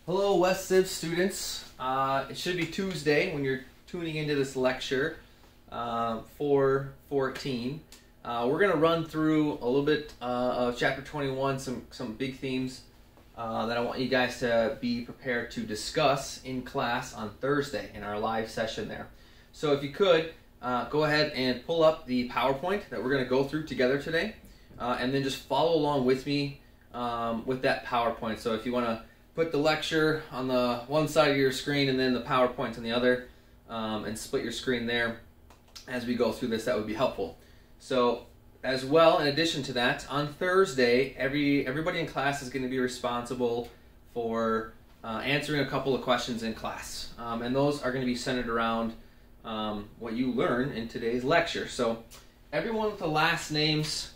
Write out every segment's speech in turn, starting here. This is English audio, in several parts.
Hello, West Civ students. It should be Tuesday when you're tuning into this lecture, 414. We're going to run through a little bit of Chapter 21, some big themes that I want you guys to be prepared to discuss in class on Thursday in our live session there. So if you could, go ahead and pull up the PowerPoint that we're going to go through together today, and then just follow along with me with that PowerPoint. So if you want to put the lecture on the one side of your screen and then the PowerPoint on the other, and split your screen there as we go through this, that would be helpful. So as well, in addition to that, on Thursday, everybody in class is going to be responsible for answering a couple of questions in class. And those are going to be centered around what you learn in today's lecture. So everyone with the last names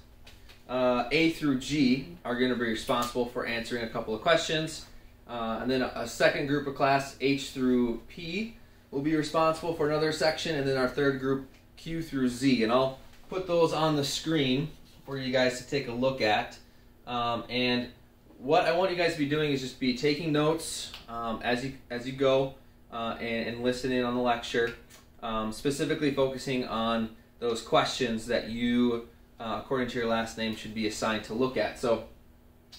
A through G are going to be responsible for answering a couple of questions. And then a second group of class, H through P, will be responsible for another section, and then our third group, Q through Z. And I'll put those on the screen for you guys to take a look at. And what I want you guys to be doing is just be taking notes as you go and listen in on the lecture, specifically focusing on those questions that you, according to your last name, should be assigned to look at. So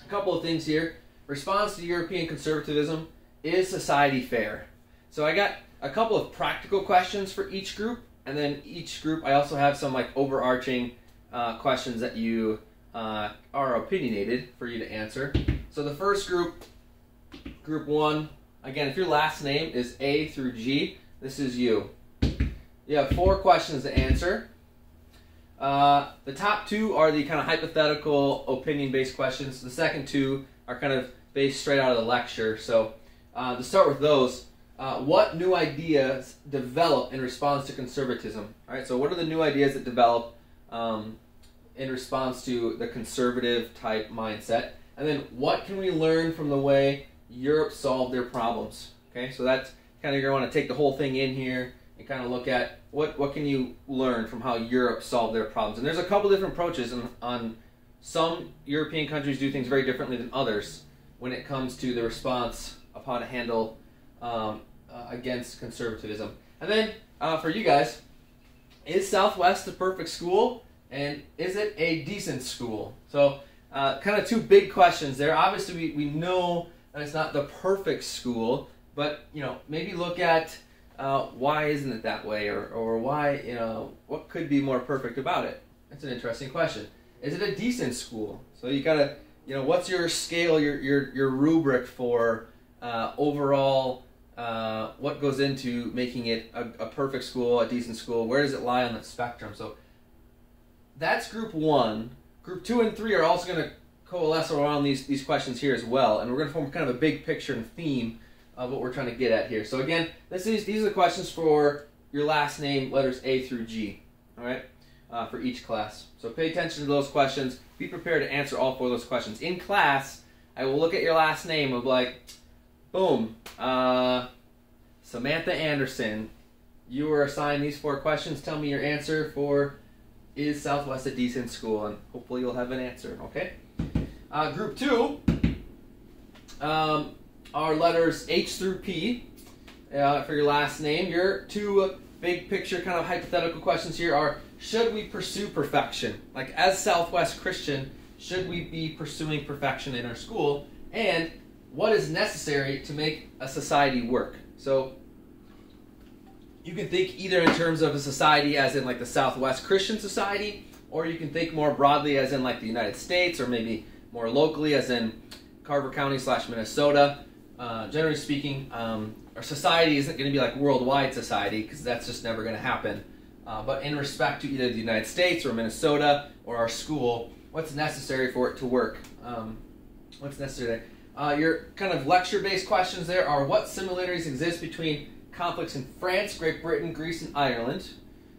a couple of things here. Response to European conservatism: is society fair? So I got a couple of practical questions for each group, and then each group I also have some like overarching questions that you are opinionated for you to answer. So the first group, group 1, again, if your last name is A through G, this is you. You have 4 questions to answer. The top 2 are the kind of hypothetical opinion-based questions. The second 2 are kind of based straight out of the lecture. So to start with those, what new ideas develop in response to conservatism? All right, so what are the new ideas that develop in response to the conservative type mindset? And then what can we learn from the way Europe solved their problems? Okay, so that's kind of, you're going to want to take the whole thing in here and kind of look at what can you learn from how Europe solved their problems. And there's a couple different approaches on some European countries do things very differently than others when it comes to the response of how to handle against conservatism. And then for you guys, is Southwest the perfect school, and is it a decent school? So kind of 2 big questions there. Obviously we know that it's not the perfect school, but maybe look at why isn't it that way, or why, what could be more perfect about it? That's an interesting question. Is it a decent school? So you gotta, what's your scale, your rubric for overall what goes into making it a perfect school, a decent school? Where does it lie on that spectrum? So that's group 1. Group 2 and 3 are also going to coalesce around these questions here as well, and we're going to form kind of a big picture and theme of what we're trying to get at here. So again, these are the questions for your last name, letters A through G. All right. For each class. So pay attention to those questions. Be prepared to answer all 4 of those questions. In class, I will look at your last name of like, boom, Samantha Anderson, you were assigned these 4 questions. Tell me your answer for, is Southwest a decent school? And hopefully you'll have an answer, okay? Group 2 are letters H through P for your last name. Your 2 big picture kind of hypothetical questions here are: should we pursue perfection? Like, as Southwest Christian, should we be pursuing perfection in our school? And what is necessary to make a society work? So you can think either in terms of a society as in like the Southwest Christian society, or you can think more broadly as in like the United States, or maybe more locally as in Carver County / Minnesota. Generally speaking, our society isn't going to be like worldwide society, because that's just never going to happen. But in respect to either the United States or Minnesota or our school, what's necessary for it to work? What's necessary there? Your kind of lecture-based questions there are: what similarities exist between conflicts in France, Great Britain, Greece, and Ireland?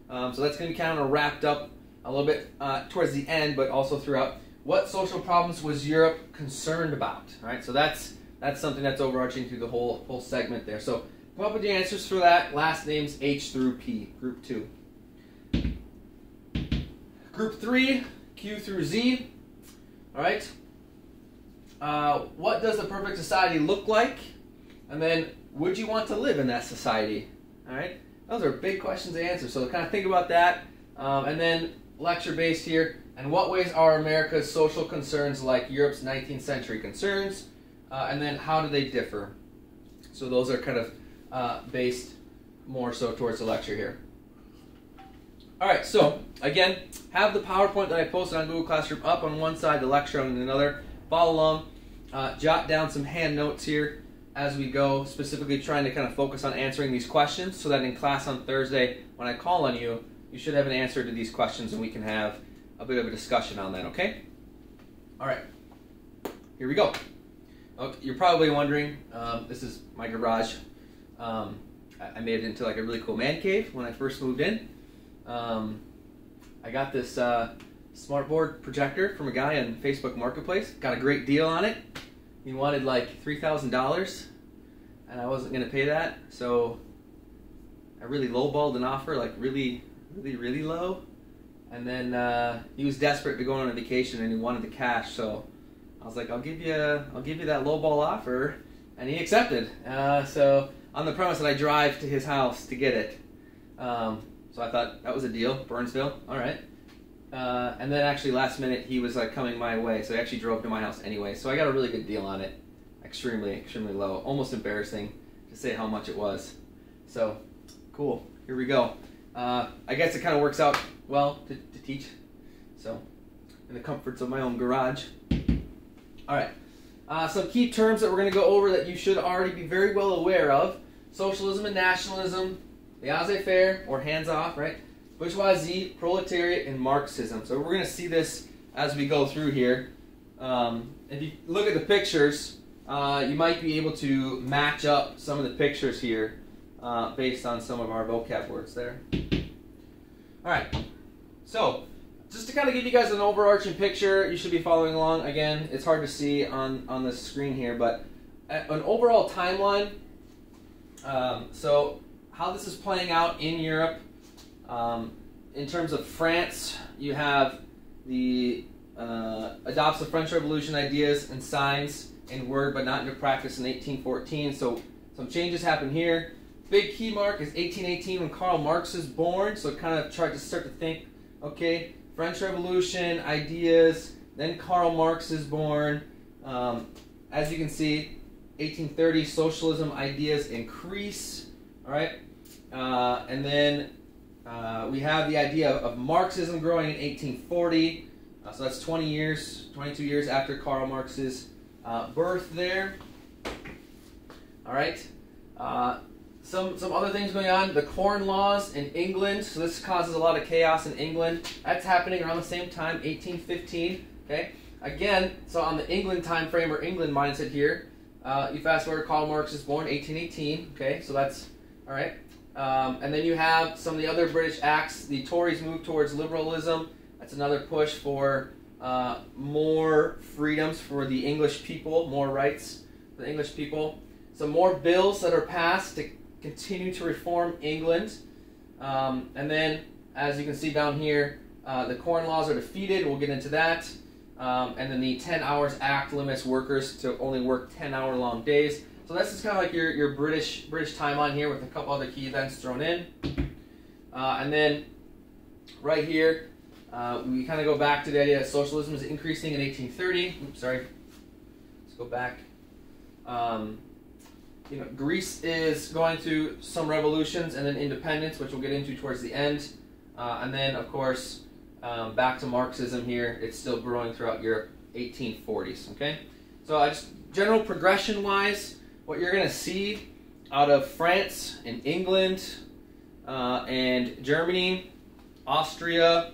So that's going to be kind of wrapped up a little bit towards the end, but also throughout. What social problems was Europe concerned about? All right, so that's something that's overarching through the whole segment there. So come up with the answers for that. Last names H through P, group 2. Group 3, Q through Z. All right. What does the perfect society look like? And then, would you want to live in that society? All right, those are big questions to answer. So kind of think about that. And then lecture based here. In what ways are America's social concerns like Europe's 19th century concerns? And then how do they differ? So those are kind of based more so towards the lecture here. All right, so again, have the PowerPoint that I posted on Google Classroom up on one side, the lecture on another. Follow along. Jot down some hand notes here as we go, specifically trying to kind of focus on answering these questions so that in class on Thursday, when I call on you, you should have an answer to these questions and we can have a bit of a discussion on that, okay? All right, here we go. Okay, you're probably wondering, this is my garage. I made it into like a really cool man cave when I first moved in. I got this smartboard projector from a guy on Facebook Marketplace. Got a great deal on it. He wanted like $3,000, and I wasn't going to pay that, so I really lowballed an offer, like really low. And then he was desperate to go on a vacation, and he wanted the cash, so I was like, I'll give you that lowball offer, and he accepted. So on the premise that I drive to his house to get it. So I thought that was a deal, Burnsville, all right. And then actually last minute he was like coming my way, so he actually drove to my house anyway. So I got a really good deal on it, extremely low, almost embarrassing to say how much it was. So cool, here we go. I guess it kind of works out well to teach, so in the comforts of my own garage. All right, some key terms that we're going to go over that you should already be very well aware of: socialism and nationalism, laissez-faire or hands-off, right? Bourgeoisie, proletariat, and Marxism. So we're going to see this as we go through here. If you look at the pictures, you might be able to match up some of the pictures here based on some of our vocab words there. All right, so just to kind of give you guys an overarching picture, you should be following along. Again, it's hard to see on the screen here, but an overall timeline. So how this is playing out in Europe. In terms of France, you have the adopts the French Revolution ideas and signs in word but not into practice in 1814. So some changes happen here. Big key mark is 1818 when Karl Marx is born. So kind of start to think, okay, French Revolution ideas, then Karl Marx is born. As you can see, 1830 socialism ideas increase. All right, and then we have the idea of Marxism growing in 1840. So that's 22 years after Karl Marx's birth there. All right. Some other things going on. The Corn Laws in England. So this causes a lot of chaos in England. That's happening around the same time, 1815. Okay. Again, so on the England time frame or England mindset here, you fast forward, Karl Marx is born 1818. Okay. So that's all right. And then you have some of the other British acts. The Tories move towards liberalism. That's another push for more freedoms for the English people, more rights for the English people. Some more bills that are passed to continue to reform England. And then, as you can see down here, the Corn Laws are defeated. We'll get into that. And then the 10 Hours Act limits workers to only work 10-hour-long days. So this is kind of like your British timeline here with a couple other key events thrown in. And then right here, we kind of go back to the idea that socialism is increasing in 1830. Oops, sorry. Let's go back. Greece is going through some revolutions and then independence, which we'll get into towards the end. And then, of course, back to Marxism here. It's still growing throughout Europe, 1840s. Okay, so just general progression-wise, what you're going to see out of France and England and Germany, Austria,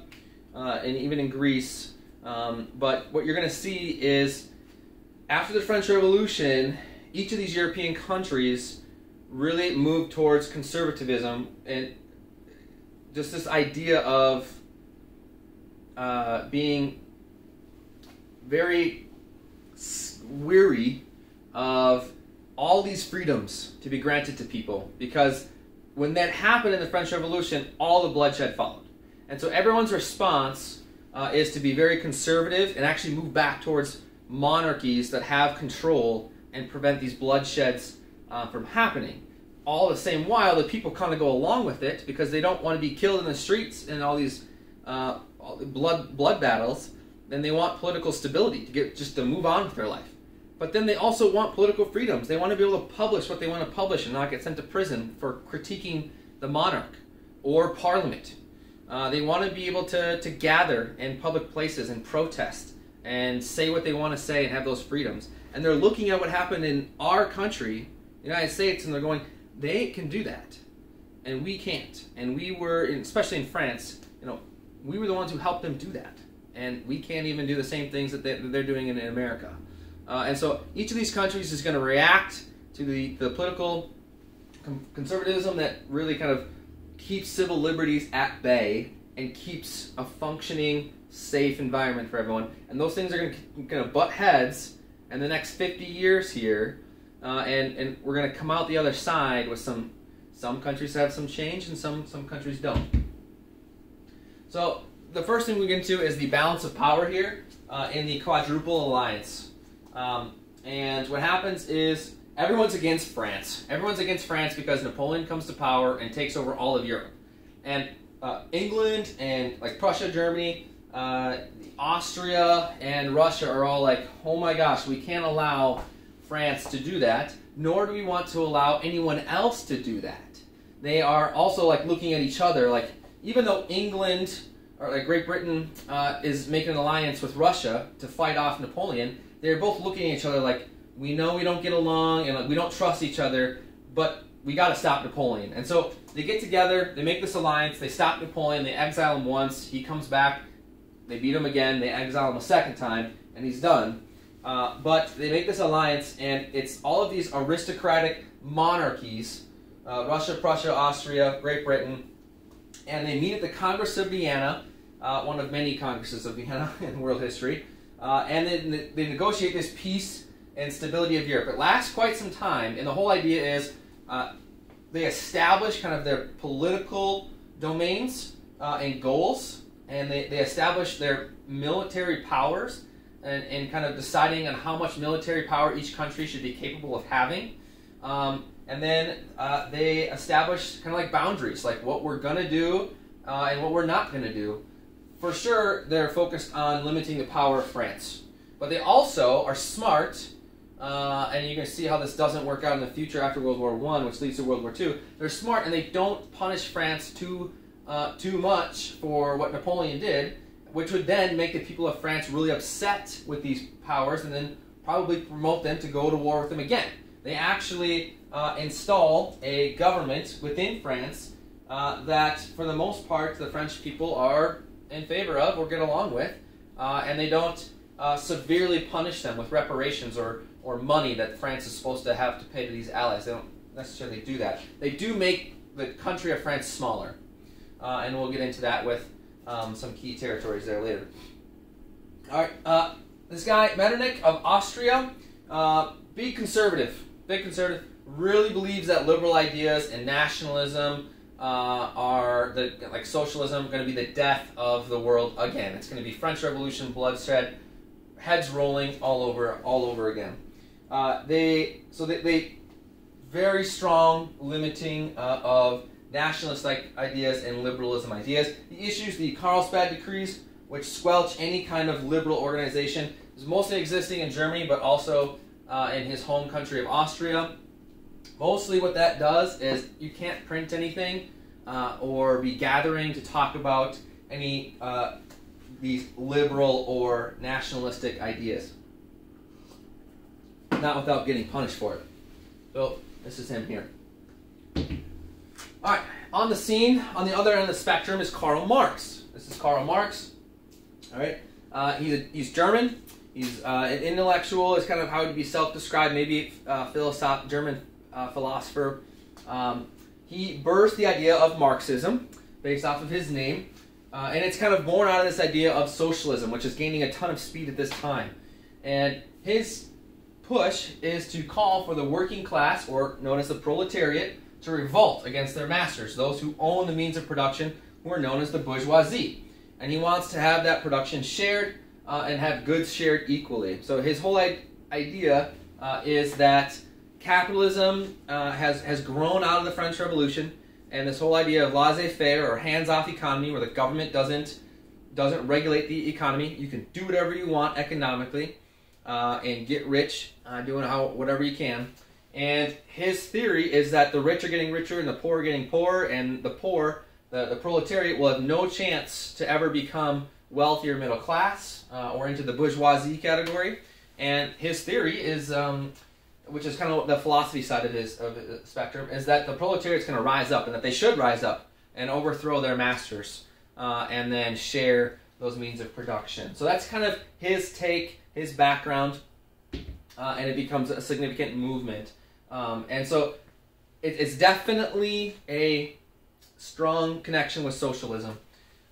and even in Greece. But what you're going to see is after the French Revolution, each of these European countries really moved towards conservatism and just this idea of being very weary of all these freedoms to be granted to people, because when that happened in the French Revolution, all the bloodshed followed. And so everyone's response is to be very conservative and actually move back towards monarchies that have control and prevent these bloodsheds from happening. All the same while, the people kind of go along with it because they don't want to be killed in the streets and all these blood battles. Then they want political stability to move on with their life. But then they also want political freedoms. They want to be able to publish what they want to publish and not get sent to prison for critiquing the monarch or parliament. They want to be able to gather in public places and protest and say what they want to say and have those freedoms. And they're looking at what happened in our country, the United States, and they're going, they can do that, and we can't. And we were, especially in France, we were the ones who helped them do that. And we can't even do the same things that they're doing in America. And so each of these countries is going to react to the political conservatism that really kind of keeps civil liberties at bay and keeps a functioning, safe environment for everyone. And those things are going to butt heads in the next 50 years here. And we're going to come out the other side with some countries have some change and some countries don't. So the first thing we get into is the balance of power here in the Quadruple Alliance. And what happens is everyone's against France. Everyone's against France because Napoleon comes to power and takes over all of Europe. And England and like Prussia, Germany, Austria, and Russia are all like, oh my gosh, we can't allow France to do that, nor do we want to allow anyone else to do that. They are also like looking at each other, like even though England or like Great Britain is making an alliance with Russia to fight off Napoleon, they're both looking at each other like, we know we don't get along and like, we don't trust each other, but we got to stop Napoleon. And so they get together, they make this alliance, they stop Napoleon, they exile him once, he comes back, they beat him again, they exile him a second time, and he's done. But they make this alliance, and it's all of these aristocratic monarchies, Russia, Prussia, Austria, Great Britain, and they meet at the Congress of Vienna, one of many Congresses of Vienna in world history, and then they negotiate this peace and stability of Europe. It lasts quite some time, and the whole idea is they establish kind of their political domains and goals, and they establish their military powers, and kind of deciding on how much military power each country should be capable of having. And then they establish kind of like boundaries, like what we're going to do and what we're not going to do. For sure, they're focused on limiting the power of France. But they also are smart, and you can see how this doesn't work out in the future after World War I, which leads to World War II. They're smart, and they don't punish France too much for what Napoleon did, which would then make the people of France really upset with these powers and then probably promote them to go to war with them again. They actually install a government within France that, for the most part, the French people are in favor of or get along with, and they don't severely punish them with reparations or money that France is supposed to have to pay to these allies. They don't necessarily do that. They do make the country of France smaller, and we'll get into that with some key territories there later. All right, this guy, Metternich of Austria, big conservative, really believes that liberal ideas and nationalism are, like socialism, going to be the death of the world again. It's going to be French Revolution, bloodshed, heads rolling all over again. They very strong limiting of nationalist-like ideas and liberalism ideas. He issues the Karlsbad decrees, which squelch any kind of liberal organization. It's mostly existing in Germany, but also in his home country of Austria. Mostly what that does is you can't print anything or be gathering to talk about any these liberal or nationalistic ideas. Not without getting punished for it. So this is him here. Alright, on the scene, on the other end of the spectrum is Karl Marx. This is Karl Marx. Alright, he's German. He's an intellectual, is kind of how he'd be self-described, maybe German philosopher. He birthed the idea of Marxism based off of his name, and it's kind of born out of this idea of socialism, which is gaining a ton of speed at this time. And his push is to call for the working class, or known as the proletariat, to revolt against their masters, those who own the means of production, who are known as the bourgeoisie. And he wants to have that production shared and have goods shared equally. So his whole idea is that capitalism has grown out of the French Revolution, and this whole idea of laissez-faire or hands-off economy, where the government doesn't regulate the economy. You can do whatever you want economically and get rich doing whatever you can. And his theory is that the rich are getting richer and the poor are getting poorer, and the poor, the proletariat, will have no chance to ever become wealthy or middle class or into the bourgeoisie category. And his theory is, which is kind of the philosophy side of his spectrum, is that the proletariat is going to rise up, and that they should rise up and overthrow their masters and then share those means of production. So that's kind of his take, his background, and it becomes a significant movement. And so it's definitely a strong connection with socialism.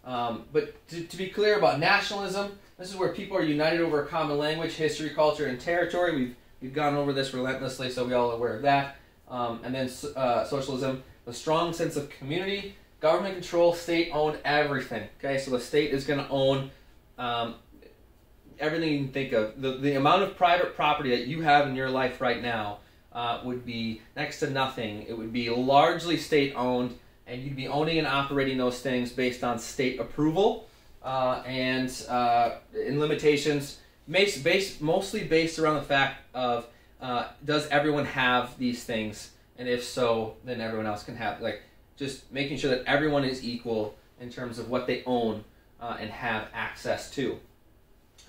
But to be clear about nationalism, this is where people are united over a common language, history, culture, and territory. We've gone over this relentlessly, so we're all aware of that. And then socialism, the strong sense of community, government control, state-owned everything. Okay, so the state is going to own everything you can think of. The amount of private property that you have in your life right now would be next to nothing. It would be largely state-owned, and you'd be owning and operating those things based on state approval and in limitations, mostly based around the fact of does everyone have these things, and if so, then everyone else can have, like, just making sure that everyone is equal in terms of what they own and have access to.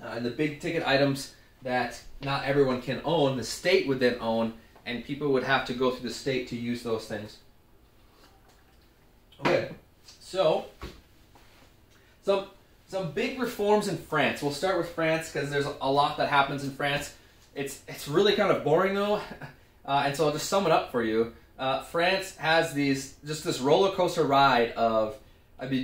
And the big ticket items that not everyone can own, the state would then own, and people would have to go through the state to use those things. Okay, so some big reforms in France. We'll start with France because there's a lot that happens in France. It's really kind of boring though, and so I'll just sum it up for you. France has this roller coaster ride of,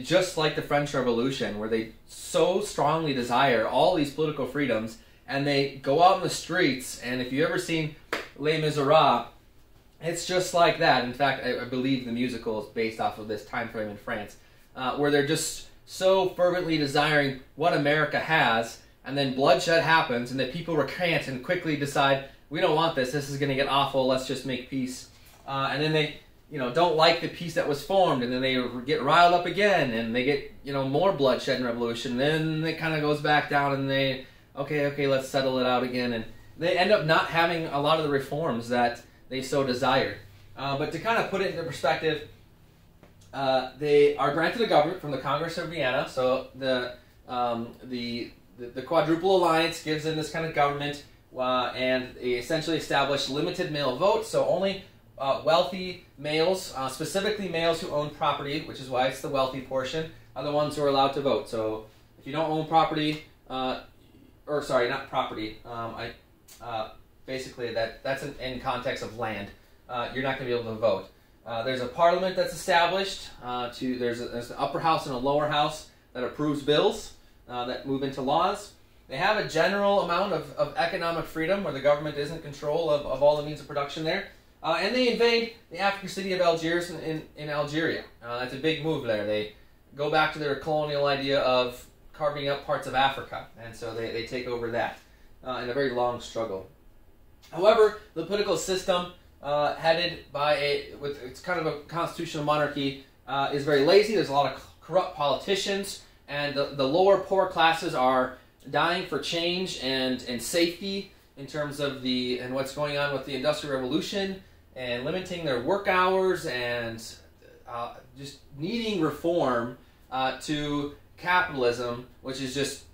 just like the French Revolution, where they so strongly desire all these political freedoms, and they go out in the streets, and if you've ever seen Les Miserables, it's just like that. In fact, I believe the musical is based off of this time frame in France, where they're just so fervently desiring what America has, and then bloodshed happens, and the people recant and quickly decide, we don't want this, this is going to get awful, let's just make peace. And then they don't like the peace that was formed, and then they get riled up again, and they get, more bloodshed and revolution. Then it kind of goes back down, and they, okay, let's settle it out again. And they end up not having a lot of the reforms that they so desired. But to kind of put it into perspective, they are granted a government from the Congress of Vienna. So the Quadruple Alliance gives them this kind of government, and they essentially establish limited male vote. So only wealthy males, specifically males who own property, which is why it's the wealthy portion, are the ones who are allowed to vote. So if you don't own property, or sorry, not property, basically that's in context of land, you're not going to be able to vote. There's a parliament that's established. There's an upper house and a lower house that approves bills that move into laws. They have a general amount of economic freedom where the government is in control of all the means of production there. And they invade the African city of Algiers in Algeria. That's a big move there. They go back to their colonial idea of carving up parts of Africa, and so they take over that in a very long struggle. However, the political system headed by it's kind of a constitutional monarchy is very lazy. There's a lot of corrupt politicians, and the lower poor classes are dying for change and safety in terms of and what's going on with the Industrial Revolution, and limiting their work hours, and just needing reform to capitalism, which is just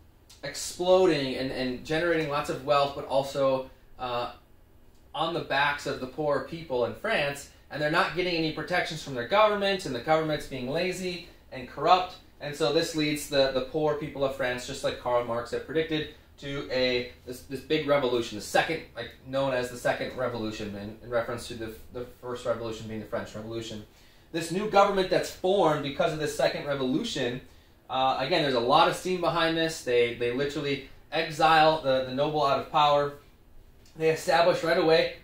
exploding and generating lots of wealth, but also on the backs of the poor people in France, and they're not getting any protections from their government, and the government's being lazy and corrupt, and so this leads the poor people of France, just like Karl Marx had predicted, to this big revolution, the second, known as the Second Revolution, in reference to the first revolution being the French Revolution. This new government that's formed because of this Second Revolution, again, there's a lot of steam behind this. They literally exile the noble out of power. They establish right away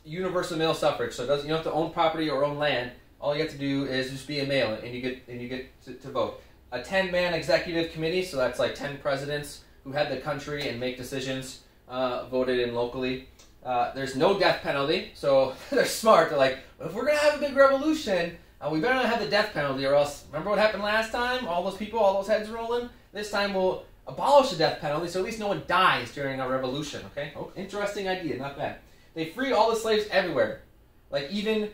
universal male suffrage. So you don't have to own property or own land. All you have to do is just be a male, and you get to vote. A 10-man executive committee, so that's like 10 presidents who head the country and make decisions voted in locally. There's no death penalty, so they're smart. They're like, if we're going to have a big revolution, we better not have the death penalty, or else, remember what happened last time? All those people, all those heads rolling? This time we'll abolish the death penalty, so at least no one dies during a revolution, okay? Oh, interesting idea, not bad. They free all the slaves everywhere, like even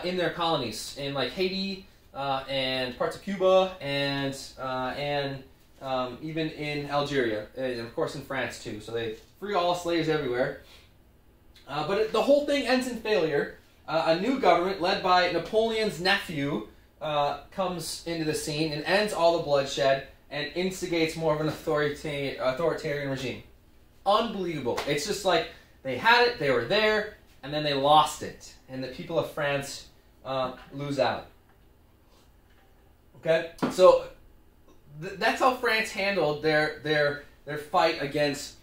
in their colonies, in like Haiti and parts of Cuba and even in Algeria, and of course in France too. So they free all slaves everywhere. But the whole thing ends in failure. A new government led by Napoleon's nephew comes into the scene and ends all the bloodshed and instigates more of an authoritarian regime. Unbelievable. It's just like they had it, they were there, and then they lost it. And the people of France lose out. Okay? So that's how France handled their fight against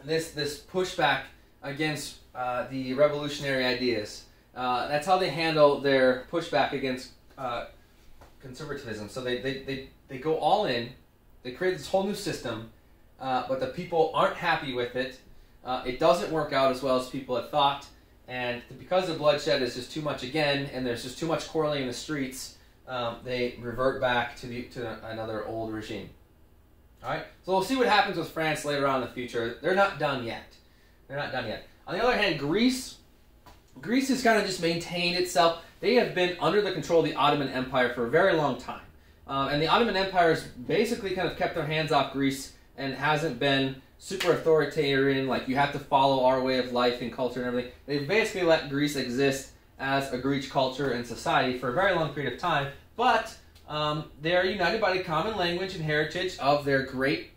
this pushback against the revolutionary ideas. That's how they handle their pushback against conservatism. So they go all in. They create this whole new system, but the people aren't happy with it. It doesn't work out as well as people had thought, and because the bloodshed is just too much again, and there's just too much quarreling in the streets, they revert back to another old regime. All right, so we'll see what happens with France later on in the future. They're not done yet. They're not done yet. On the other hand, Greece has kind of just maintained itself. They have been under the control of the Ottoman Empire for a very long time. And the Ottoman Empire has basically kind of kept their hands off Greece and hasn't been super authoritarian, like you have to follow our way of life and culture and everything. They've basically let Greece exist as a Greek culture and society for a very long period of time, but they are united by the common language and heritage of their great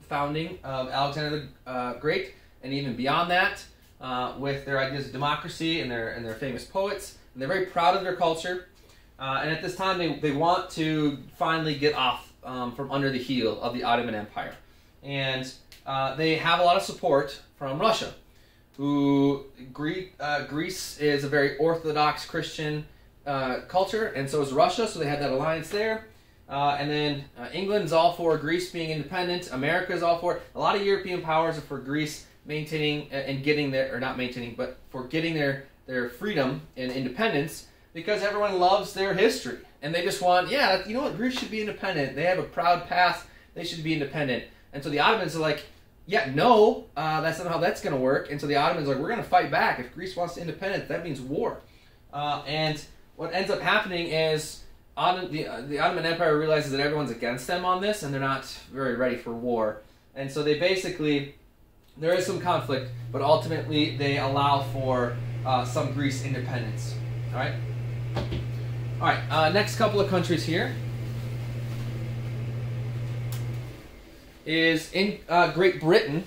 founding of Alexander the Great, and even beyond that, with their ideas of democracy and their famous poets. And they're very proud of their culture. And at this time, they want to finally get off from under the heel of the Ottoman Empire. And they have a lot of support from Russia, who Greece is a very Orthodox Christian culture, and so is Russia, so they had that alliance there. And then England's all for Greece being independent. America's all for it. A lot of European powers are for Greece maintaining and getting their, or not maintaining, but for getting their freedom and independence, because everyone loves their history. And they just want, yeah, you know what, Greece should be independent. They have a proud past. They should be independent. And so the Ottomans are like, yeah, no, that's not how that's going to work. And so the Ottomans are like, we're going to fight back. If Greece wants independence, that means war. And what ends up happening is the Ottoman Empire realizes that everyone's against them on this, and they're not very ready for war. And so they basically, there is some conflict, but ultimately they allow for some Greece independence. All right? All right, next couple of countries here is in Great Britain.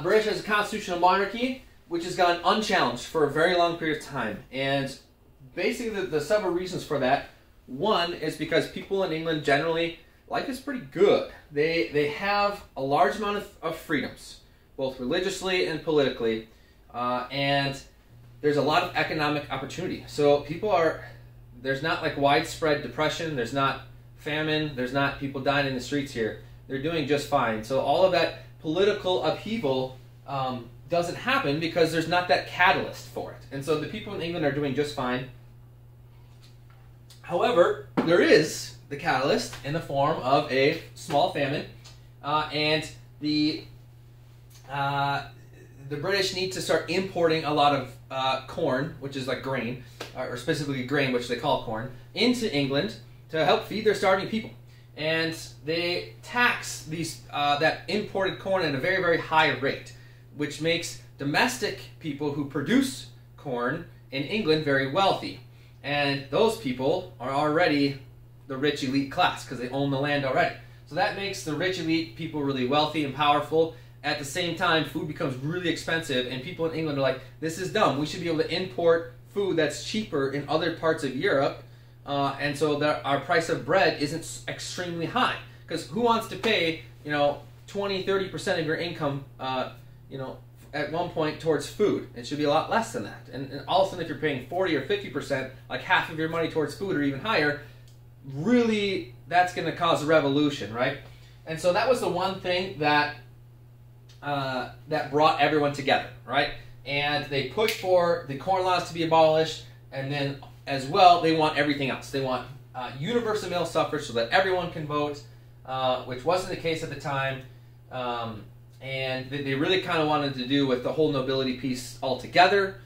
British has a constitutional monarchy, which has gone unchallenged for a very long period of time. And basically the several reasons for that. One is because people in England generally, life is pretty good. They have a large amount of freedoms, both religiously and politically, and there's a lot of economic opportunity. So there's not like widespread depression, there's not famine, there's not people dying in the streets here. They're doing just fine. So all of that political upheaval doesn't happen because there's not that catalyst for it. And so the people in England are doing just fine. However, there is the catalyst in the form of a small famine, and the British need to start importing a lot of corn, which is like grain, or specifically grain, which they call corn, into England to help feed their starving people. And they tax that imported corn at a very, very high rate, which makes domestic people who produce corn in England very wealthy. And those people are already the rich elite class because they own the land already. So that makes the rich elite people really wealthy and powerful. At the same time, food becomes really expensive, and people in England are like, this is dumb. We should be able to import food that's cheaper in other parts of Europe, and so that our price of bread isn't extremely high. Because who wants to pay, 20-30% of your income, at one point towards food? It should be a lot less than that. And all of a sudden, if you're paying 40 or 50%, like half of your money towards food or even higher, really, that's going to cause a revolution, right? And so that was the one thing that that brought everyone together, right? And they pushed for the corn laws to be abolished, and then as well, they want everything else. They want universal male suffrage so that everyone can vote, which wasn't the case at the time. And they really kind of wanted to do with the whole nobility piece altogether,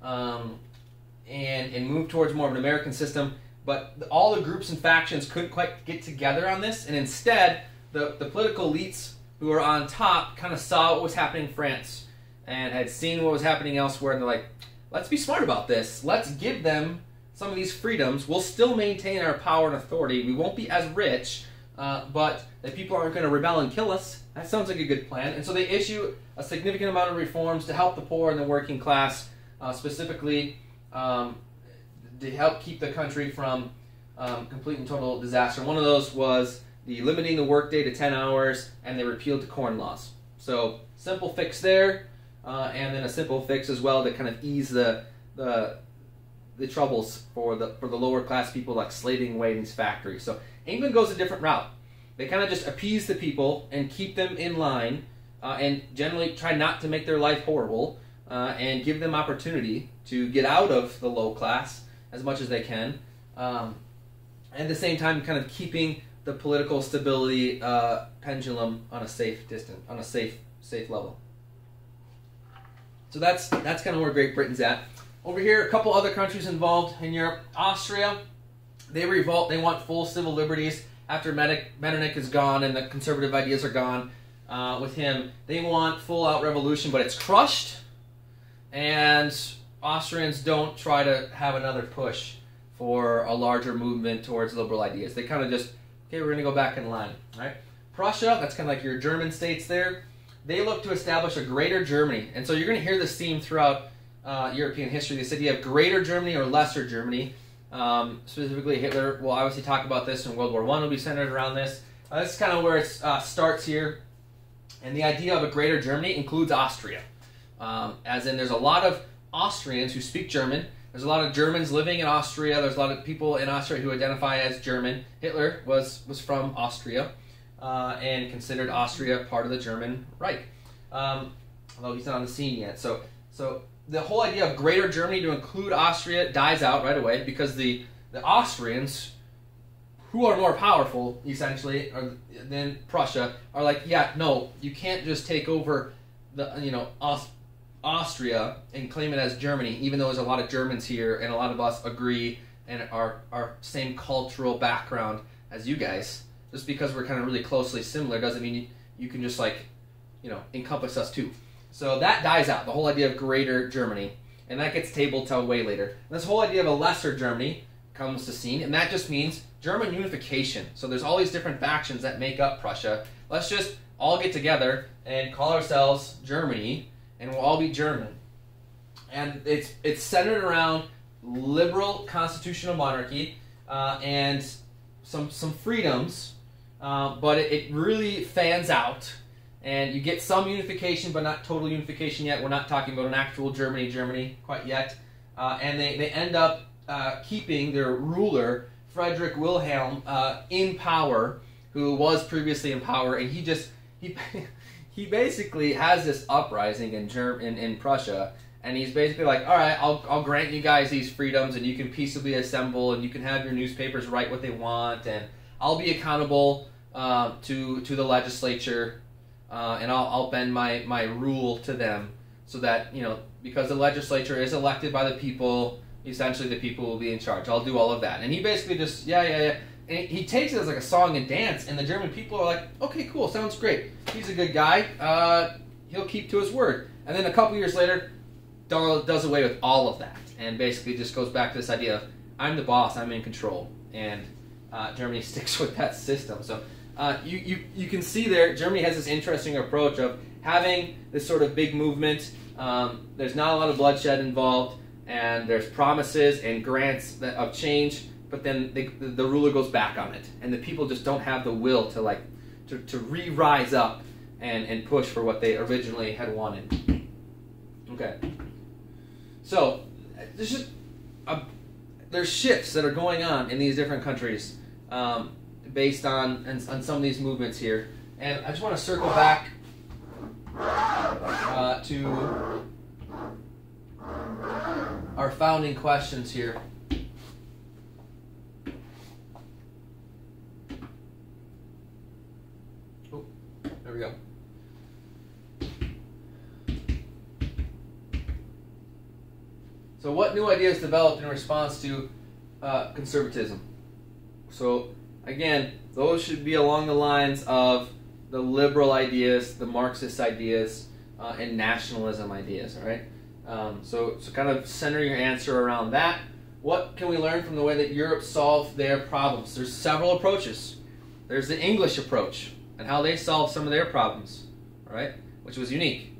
and move towards more of an American system. But all the groups and factions couldn't quite get together on this, and instead, the political elites who were on top kind of saw what was happening in France and had seen what was happening elsewhere, and they're like, let's be smart about this. Let's give them some of these freedoms. We'll still maintain our power and authority. We won't be as rich, but the people aren't going to rebel and kill us. That sounds like a good plan. And so they issue a significant amount of reforms to help the poor and the working class, specifically to help keep the country from complete and total disaster. One of those was the limiting the workday to 10 hours, and they repealed the corn laws. So simple fix there, and then a simple fix as well to kind of ease the troubles for the lower class people, like slaving away in these factories. So England goes a different route. They kind of just appease the people and keep them in line, and generally try not to make their life horrible, and give them opportunity to get out of the low class as much as they can, and at the same time kind of keeping the political stability pendulum on a safe level. So that's kind of where Great Britain's at. Over here, a couple other countries involved in Europe. Austria, they revolt. They want full civil liberties after Metternich is gone and the conservative ideas are gone with him. They want full-out revolution, but it's crushed, and Austrians don't try to have another push for a larger movement towards liberal ideas. They kind of just, okay, we're going to go back in line, right? Prussia, that's kind of like your German states there. They look to establish a greater Germany. And so you're going to hear this theme throughout European history, this idea of greater Germany or lesser Germany. Specifically, Hitler will obviously talk about this, and World War I will be centered around this. This is kind of where it starts here. And the idea of a greater Germany includes Austria. As in, there's a lot of Austrians who speak German. There's a lot of Germans living in Austria. There's a lot of people in Austria who identify as German. Hitler was from Austria, and considered Austria part of the German Reich, although he's not on the scene yet. So the whole idea of greater Germany to include Austria dies out right away, because the Austrians, who are more powerful, essentially, than Prussia, are like, yeah, no, you can't just take over Austria and claim it as Germany, even though there's a lot of Germans here, and a lot of us agree and are same cultural background as you guys. Just because we're kind of really closely similar doesn't mean you can just encompass us too. So that dies out, the whole idea of greater Germany, and that gets tabled till way later. And this whole idea of a lesser Germany comes to scene, and that just means German unification. So there's all these different factions that make up Prussia. Let's just all get together and call ourselves Germany, and we'll all be German. And it's centered around liberal constitutional monarchy, and some freedoms, but it really fans out, and you get some unification, but not total unification yet. We're not talking about an actual Germany quite yet. And they end up keeping their ruler, Frederick Wilhelm, in power, who was previously in power, and he basically has this uprising in Prussia, and he's basically like, all right, I'll grant you guys these freedoms, and you can peaceably assemble, and you can have your newspapers write what they want, and I'll be accountable to the legislature, and I'll bend my rule to them, so that, because the legislature is elected by the people, essentially the people will be in charge. I'll do all of that. And he basically just, yeah. And he takes it as like a song and dance, and the German people are like, okay, cool, sounds great. He's a good guy. He'll keep to his word. And then a couple years later, does away with all of that, and basically just goes back to this idea of, I'm the boss, I'm in control. And Germany sticks with that system. So you can see there, Germany has this interesting approach of having this sort of big movement. There's not a lot of bloodshed involved, and there's promises and grants of change, but then the ruler goes back on it, and the people just don't have the will to re-rise up and push for what they originally had wanted. Okay, so there's shifts that are going on in these different countries based on some of these movements here, and I just want to circle back to our founding questions here. Oh, there we go. So what new ideas developed in response to conservatism? So again, those should be along the lines of the liberal ideas, the Marxist ideas, and nationalism ideas, all right? So kind of center your answer around that. What can we learn from the way that Europe solved their problems? There's several approaches. There's the English approach and how they solved some of their problems, all right, which was unique.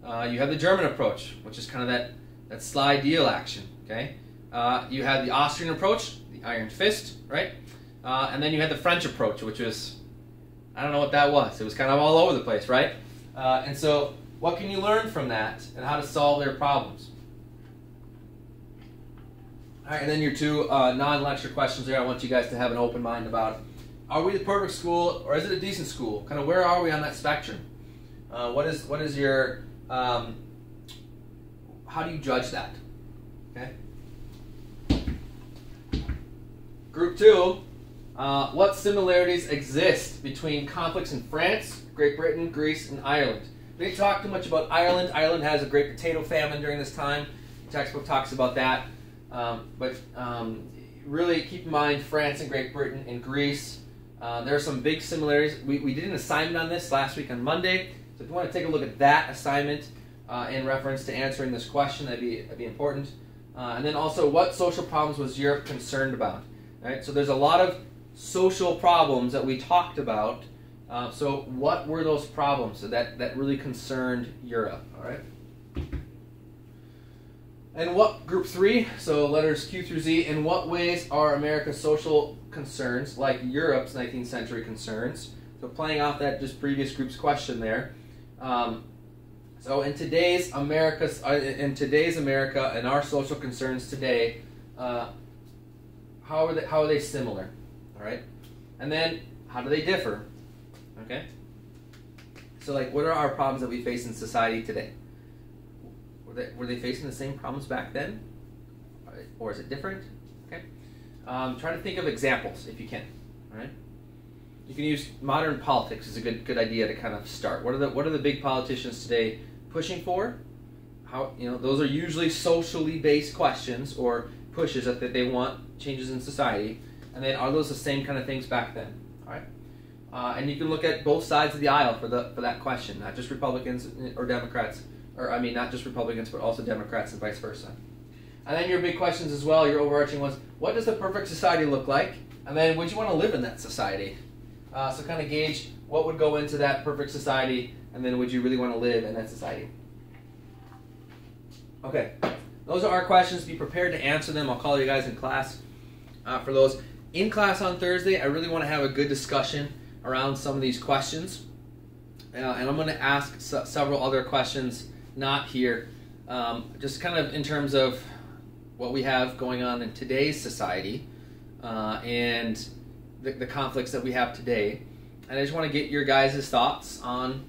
You have the German approach, which is kind of that slide deal action, okay? You have the Austrian approach, the iron fist, right? And then you had the French approach, which was, I don't know what that was. It was kind of all over the place, right? And so what can you learn from that and how to solve their problems? All right, and then your two non-lecture questions there I want you guys to have an open mind about. Are we the perfect school or is it a decent school? Kind of where are we on that spectrum? What is your, how do you judge that? Okay. Group 2, what similarities exist between conflicts in France, Great Britain, Greece, and Ireland? We didn't talk too much about Ireland. Ireland has a great potato famine during this time. The textbook talks about that. But really keep in mind France and Great Britain and Greece. There are some big similarities. We did an assignment on this last week on Monday. So if you want to take a look at that assignment in reference to answering this question, that'd be important. And then also, what social problems was Europe concerned about? Right? So there's a lot of social problems that we talked about. So what were those problems that really concerned Europe? All right. And what, group 3, so letters Q through Z, in what ways are America's social concerns like Europe's 19th century concerns? So playing off that just previous group's question there. So in today's America and our social concerns today, how are they similar? All right. And then how do they differ? Okay. So like, what are our problems that we face in society today? Were they facing the same problems back then? Or is it different? Okay. Try to think of examples if you can. All right. You can use modern politics as a good idea to kind of start. What are the big politicians today pushing for? How, those are usually socially based questions or pushes that they want changes in society. And then are those the same kind of things back then? All right. And you can look at both sides of the aisle for that question, not just Republicans or Democrats. Or, I mean, not just Republicans, but also Democrats and vice versa. And then your big questions as well, your overarching ones, what does the perfect society look like? And then would you want to live in that society? So kind of gauge what would go into that perfect society, and then would you really want to live in that society? Okay, those are our questions. Be prepared to answer them. I'll call you guys in class for those. In class on Thursday, I really want to have a good discussion around some of these questions. And I'm going to ask several other questions not here, just kind of in terms of what we have going on in today's society and the conflicts that we have today. And I just want to get your guys' thoughts on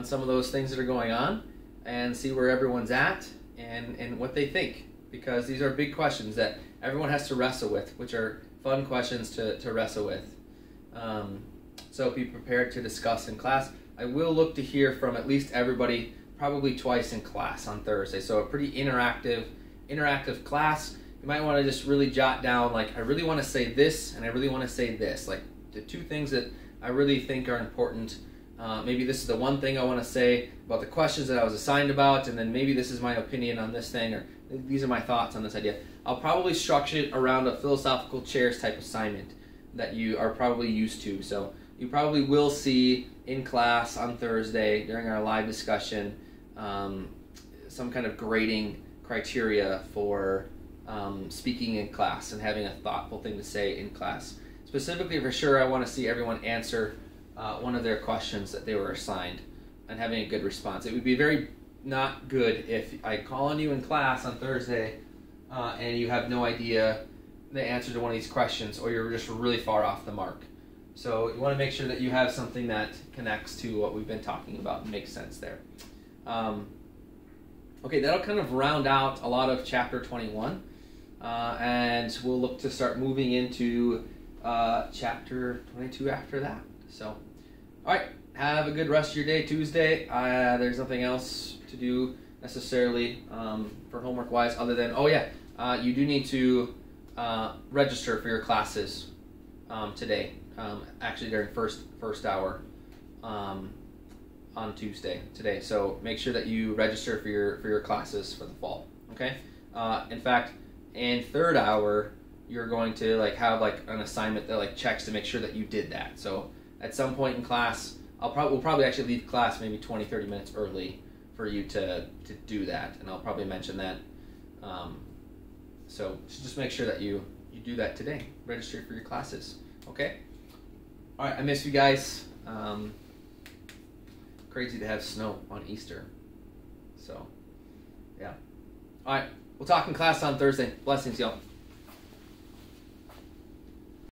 some of those things that are going on and see where everyone's at and what they think, because these are big questions that everyone has to wrestle with, which are fun questions to wrestle with. So be prepared to discuss in class. I will look to hear from at least everybody probably twice in class on Thursday. So a pretty interactive class. You might want to just really jot down, like, I really want to say this and I really want to say this. Like the two things that I really think are important. Maybe this is the one thing I want to say about the questions that I was assigned about, and then maybe this is my opinion on this thing, or these are my thoughts on this idea. I'll probably structure it around a philosophical chairs type assignment that you are probably used to. So you probably will see in class on Thursday during our live discussion some kind of grading criteria for speaking in class and having a thoughtful thing to say in class. Specifically, for sure, I want to see everyone answer one of their questions that they were assigned and having a good response. It would be very not good if I call on you in class on Thursday and you have no idea the answer to one of these questions, or you're just really far off the mark. So you want to make sure that you have something that connects to what we've been talking about and makes sense there. Okay, that'll kind of round out a lot of chapter 21, and we'll look to start moving into chapter 22 after that. So, all right, have a good rest of your day, Tuesday. There's nothing else to do necessarily for homework-wise other than, you do need to register for your classes today, actually during first hour on Tuesday today. So make sure that you register for your classes for the fall. Okay. In fact, in third hour, you're going to have an assignment that checks to make sure that you did that. So at some point in class, we'll probably actually leave class maybe 20-30 minutes early for you to do that, and I'll probably mention that. So just make sure that you do that today. Register for your classes. Okay. All right. I miss you guys. Crazy to have snow on Easter. So, yeah. All right. We'll talk in class on Thursday. Blessings, y'all.